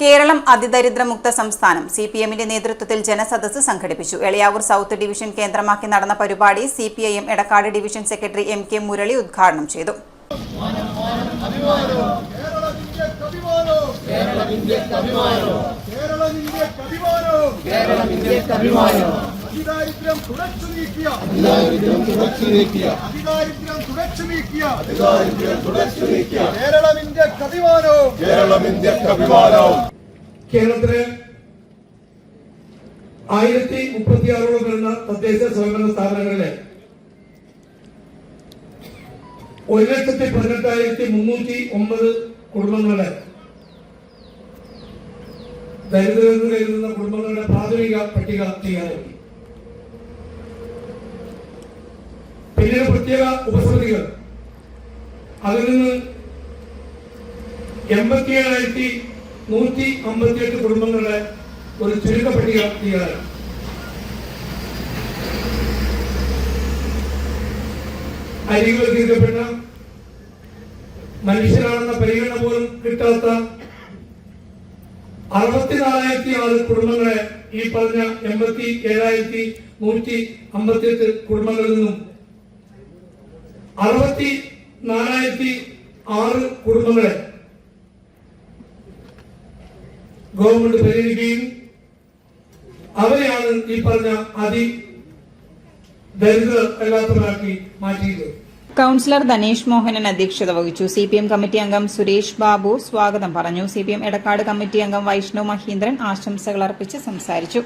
കേരളം അതിദരിദ്രമുക്ത സംസ്ഥാനം സിപിഎമ്മിന്റെ നേതൃത്വത്തിൽ ജനസദസ്സ് സംഘടിപ്പിച്ചു. എളയാവൂർ സൗത്ത് ഡിവിഷൻ കേന്ദ്രമാക്കി നടന്ന പരിപാടി CPIM Edakkad division secretary M K. Murali ഉദ്ഘാടനം ചെയ്തു. അതിദാരിദ്ര്യം തുടച്ചു നീക്കിയ കേരളം ഇന്ത്യക്ക് അഭിമാനവും. കേരളത്തിലെ 1036 വരുന്ന തദ്ദേശ സ്വയംഭരണ സ്ഥാപനങ്ങളിലെ 1,18,309 കുടുംബങ്ങളുടെ ദരിദ്രരെന്ന് കരുതുന്ന കുടുംബങ്ങളുടെ പ്രാഥമിക പട്ടിക ചെയ്യാനായി. പിന്നീട് പ്രത്യേക ഉപസമിതികൾ അതിൽ നിന്ന് 87,158 കുടുംബങ്ങളുടെ ഒരു ചുരുക്ക പട്ടിക ചെയ്യാനായി. അരികുവൽക്കരിക്കപ്പെട്ട മനുഷ്യരാണെന്ന പരിഗണന പോലും കിട്ടാത്ത 64,006 കുടുംബങ്ങളെ ഈ പറഞ്ഞ 87,158 കുടുംബങ്ങളിൽ നിന്നും 64,006 കുടുംബങ്ങളെ ഗവൺമെന്റ് പരിഗണിക്കുകയും അവരെയാണ് ഈ പറഞ്ഞ ദരിദ്രരല്ലാത്തവരാക്കി മാറ്റിയത്. കൌൺസിലർ ധനേഷ് മോഹനൻ അധ്യക്ഷത വഹിച്ചു. സിപിഎം കമ്മിറ്റി അംഗം സുരേഷ് ബാബു സ്വാഗതം പറഞ്ഞു. സിപിഎം എടക്കാട് കമ്മിറ്റി അംഗം വൈഷ്ണവ് മഹീന്ദ്രൻ ആശംസകൾ അർപ്പിച്ച് സംസാരിച്ചു.